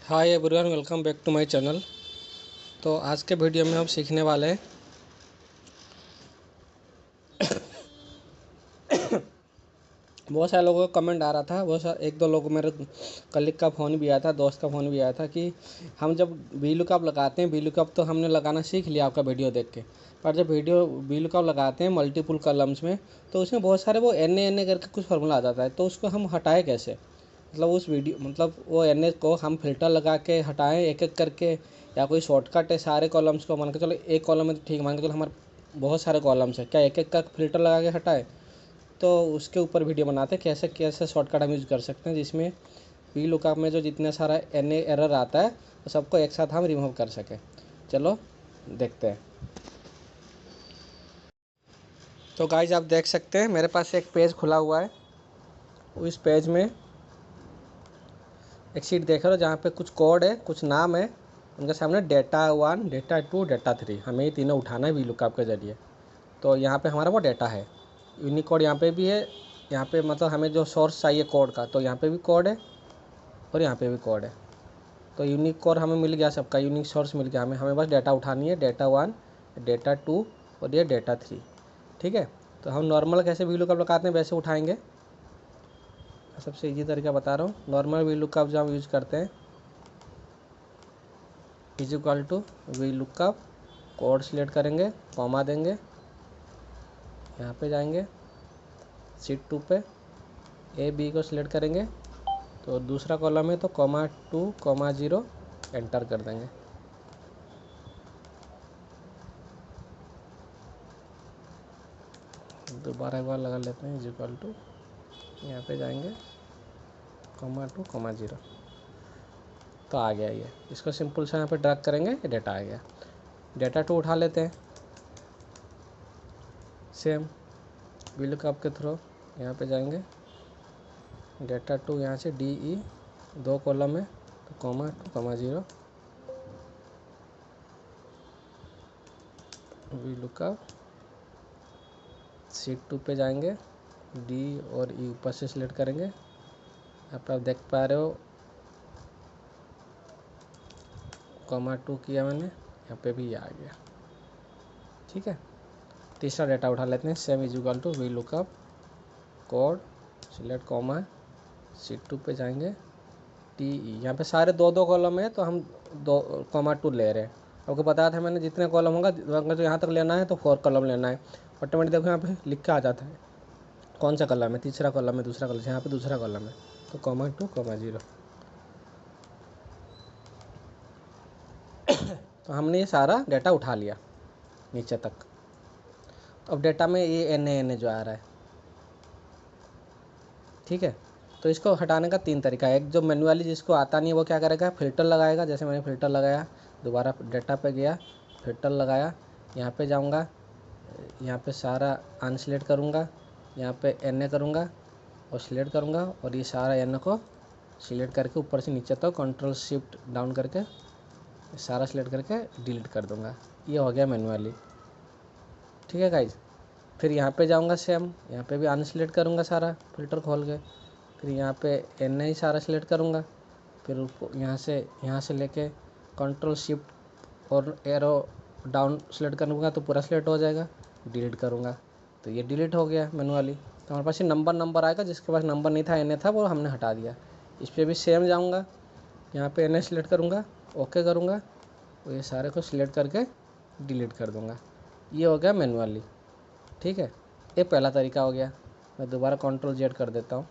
Hi everyone, welcome back to my channel. तो आज के वीडियो में हम सीखने वाले हैं बहुत सारे लोगों का कमेंट आ रहा था। बहुत सारे एक दो लोगों मेरे कलीग का फ़ोन भी आया था, दोस्त का फ़ोन भी आया था कि हम जब वी लुकअप लगाते हैं, वी लुकअप तो हमने लगाना सीख लिया आपका वीडियो देख के, पर जब वी लुकअप लगाते हैं मल्टीपल कॉलम्स में तो उसमें बहुत सारे वो एन ए करके कुछ फार्मूला आ जाता है, तो उसको हम हटाएं कैसे। मतलब उस वीडियो वो एन को हम फिल्टर लगा के हटाएं एक एक करके, या कोई शॉर्टकट है सारे कॉलम्स को मान के चलो एक कॉलम में तो ठीक, मान के चलो हमारे बहुत सारे कॉलम्स है, क्या एक एक का फिल्टर लगा के हटाएं। तो उसके ऊपर वीडियो बनाते हैं कैसे कैसे शॉर्टकट हम यूज़ कर सकते हैं जिसमें वी लुकअप में जो जितने सारा एन एरर आता है तो सबको एक साथ हम रिमूव कर सकें। चलो देखते हैं। तो गाइज आप देख सकते हैं मेरे पास एक पेज खुला हुआ है। इस पेज में एक शीट देख रहे हो जहाँ पे कुछ कोड है, कुछ नाम है, उनके सामने डेटा 1, डेटा 2, डेटा 3, हमें ये तीनों उठाना है वी लुकअप के ज़रिए। तो यहाँ पे हमारा वो डेटा है, यूनिकोड यहाँ पे भी है, यहाँ पे मतलब हमें जो सोर्स चाहिए कोड का तो यहाँ पे भी कोड है और यहाँ पे भी कोड है। तो यूनिक कोड हमें मिल गया, सबका यूनिक सोर्स मिल गया, हमें बस डेटा उठानी है, डेटा 1, डेटा 2 और ये डेटा 3। ठीक है, तो हम नॉर्मल कैसे वी लुकअप लगाते हैं वैसे उठाएंगे। सबसे ईजी तरीका बता रहा हूँ। नॉर्मल वी लुकअप जो हम यूज़ करते हैं is equal to V lookup, code select करेंगे, कॉमा देंगे, यहाँ पे जाएंगे शीट 2 पे ए बी को सिलेक्ट करेंगे तो दूसरा कॉलम है तो कॉमा 2, कॉमा 0 एंटर कर देंगे। दोबारा एक बार लगा लेते हैं इज इक्वल टू, यहाँ पे जाएंगे कॉमा 2, कॉमा 0, तो आ गया ये। इसको सिंपल से यहाँ पे ड्रैग करेंगे, ये डेटा आ गया। डेटा 2 उठा लेते हैं सेम वी लुकअप के थ्रू, यहाँ पे जाएंगे डेटा 2, यहाँ से डी ई 2 कॉलम है तो comma 2, comma 0 V lookup, sheet 2 पे जाएंगे, डी और ई ऊपर से सिलेक्ट करेंगे। यहाँ पे आप देख पा रहे हो कॉमा 2 किया मैंने, यहाँ पे भी ये आ गया। ठीक है, तीसरा डेटा उठा लेते हैं same is equal to V lookup, code select comma, sheet 2 पे जाएंगे टी ई, यहाँ पे सारे दो दो कॉलम है तो हम 2, कॉमा 2 ले रहे हैं। आपको बताया था मैंने जितने कॉलम होगा अगर तो यहाँ तक लेना है तो 4 कॉलम लेना है। ऑटोमेटिक देखो यहाँ पे लिख के आ जाता है कौन सा कॉलम है, तीसरा कॉलम है, दूसरा कॉलम, यहाँ पे दूसरा कॉलम है तो कॉमा 2, कॉमा 0। तो हमने ये सारा डेटा उठा लिया नीचे तक। तो अब डेटा में ये एन ए जो आ रहा है, ठीक है, तो इसको हटाने का 3 तरीका है। एक जो मैन्युअली जिसको आता नहीं है वो क्या करेगा, फिल्टर लगाएगा, जैसे मैंने फिल्टर लगाया, दोबारा डेटा पे गया, फिल्टर लगाया, यहाँ पे जाऊँगा, यहाँ पे सारा अनसिलेक्ट करूँगा, यहाँ पे एन ए करूँगा और सिलेक्ट करूँगा और ये सारा एन को सिलेक्ट करके ऊपर से नीचे तक कंट्रोल शिफ्ट डाउन करके सारा सिलेक्ट करके डिलीट कर दूँगा। ये हो गया मैन्युअली। ठीक है गाइज, फिर यहाँ पे जाऊँगा सेम, यहाँ पे भी अनसिलेक्ट करूँगा सारा फिल्टर खोल के, फिर यहाँ पे एन ही सारा सिलेक्ट करूँगा, फिर यहाँ से लेके कंट्रोल शिफ्ट और एरो डाउन सेलेक्ट करूँगा तो पूरा सेलेक्ट हो जाएगा, डिलीट करूँगा तो ये डिलीट हो गया मैनुअली। तो हमारे पास ये नंबर आएगा, जिसके पास नंबर नहीं था, एन था, वो हमने हटा दिया। इस पर भी सेम जाऊँगा, यहाँ पे एन सेलेक्ट करूँगा, ओके करूँगा और ये सारे को सिलेक्ट करके डिलीट कर दूँगा। ये हो गया मैनुअली। ठीक है, ये पहला तरीका हो गया। मैं दोबारा कंट्रोल जेड कर देता हूँ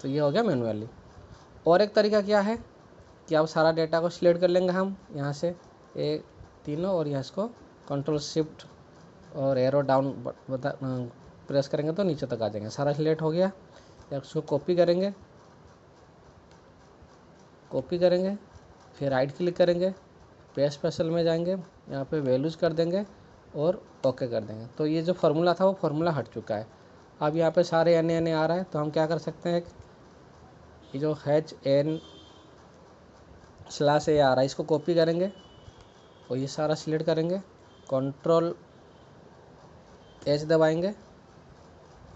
तो ये हो गया मैनुअली। और एक तरीका क्या है कि आप सारा डेटा को सिलेक्ट कर लेंगे हम यहाँ से ये तीनों, और यहाँ इसको कंट्रोल शिफ्ट और एरो डाउन प्रेस करेंगे तो नीचे तक आ जाएंगे, सारा सिलेक्ट हो गया। या उसको कॉपी करेंगे, फिर राइट क्लिक करेंगे, पेस्ट स्पेशल में जाएंगे, यहाँ पे वैल्यूज़ कर देंगे और ओके कर देंगे। तो ये जो फार्मूला था वो फार्मूला हट चुका है। अब यहाँ पे सारे एन आ रहा है तो हम क्या कर सकते हैं, ये जो HN स्लैश ए आ रहा है इसको कॉपी करेंगे और ये सारा सिलेक्ट करेंगे, कंट्रोल एच दबाएंगे,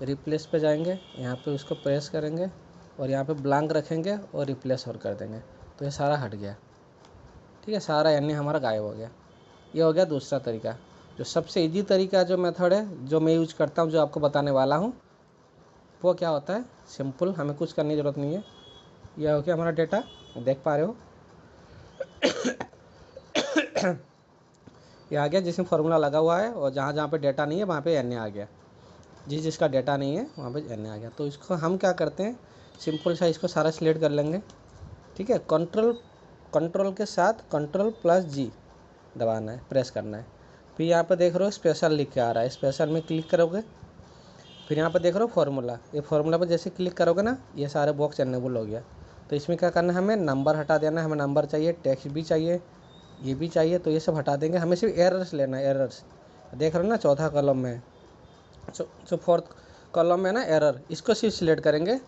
रिप्लेस पे जाएंगे, यहाँ पे उसको प्रेस करेंगे और यहाँ पे ब्लैंक रखेंगे और रिप्लेस और कर देंगे, तो ये सारा हट गया। ठीक है, सारा एन ए हमारा गायब हो गया। ये हो गया दूसरा तरीका। जो सबसे इजी तरीका जो मेथड है जो मैं यूज करता हूँ, जो आपको बताने वाला हूँ, वो क्या होता है, सिंपल, हमें कुछ करने की ज़रूरत नहीं है। यह हो गया हमारा डेटा, देख पा रहे हो ये आ गया जिसमें फार्मूला लगा हुआ है, और जहाँ जहाँ पे डेटा नहीं है वहाँ पे एन ए आ गया। जिसका डेटा नहीं है वहाँ पे एन ए आ गया। तो इसको हम क्या करते हैं, सिंपल सा इसको सारा सिलेक्ट कर लेंगे। ठीक है, कंट्रोल के साथ Ctrl+G दबाना है, प्रेस करना है। फिर यहाँ पे देख रहे हो स्पेशल लिख के आ रहा है, स्पेशल में क्लिक करोगे। फिर यहाँ पे देख रहे हो फार्मूला, ये फार्मूला पर जैसे क्लिक करोगे ना, ये सारे बॉक्स एनेबल हो गया। तो इसमें क्या करना है, हमें नंबर हटा देना है। हमें नंबर चाहिए, टेक्स्ट भी चाहिए, ये भी चाहिए, तो ये सब हटा देंगे। हमें सिर्फ एरर्स लेना है, एरर्स देख रहे हो ना, चौथा कॉलम में, जो फोर्थ कॉलम में ना एरर, इसको सिर्फ सिलेक्ट करेंगे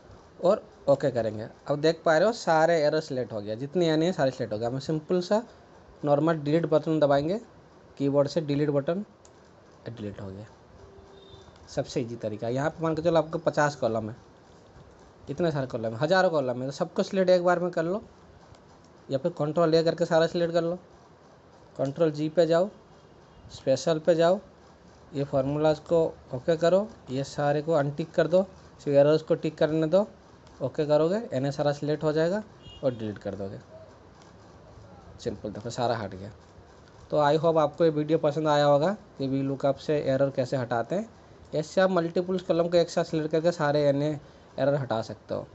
और ओके करेंगे। अब देख पा रहे हो सारे एरर सिलेक्ट हो गया, जितने यानी है सारे सिलेक्ट हो गया। हमें सिंपल सा नॉर्मल डिलीट बटन दबाएंगे, कीबोर्ड से डिलीट बटन, डिलीट हो गया। सबसे इजी तरीका। यहाँ पे मान के चलो आपको 50 कॉलम है, इतने सारे कॉलम है, हज़ारों कॉलम है, तो सबको सिलेक्ट एक बार में कर लो, या फिर Ctrl+A करके सारा सिलेक्ट कर लो। Ctrl+G पे जाओ, स्पेशल पे जाओ, ये फार्मूलाज को ओके करो, ये सारे को अनटिक कर दो, सिर्फ एरर्स को टिक करने दो। ओके करोगे, एन सारा सिलेक्ट हो जाएगा और डिलीट कर दोगे। सिंपल, देखो सारा हट गया। तो आई होप आपको ये वीडियो पसंद आया होगा कि वी लुकअप से एरर कैसे हटाते हैं। ऐसे आप मल्टीपल कॉलम को एक साथ सिलेक्ट करके सारे एरर हटा सकते हो।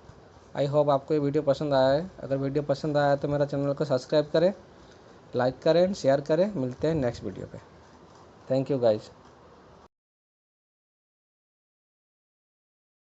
आई होप आपको ये वीडियो पसंद आया है। अगर वीडियो पसंद आया है तो मेरा चैनल को सब्सक्राइब करें, लाइक करें, शेयर करें। मिलते हैं नेक्स्ट वीडियो पे। Thank you guys.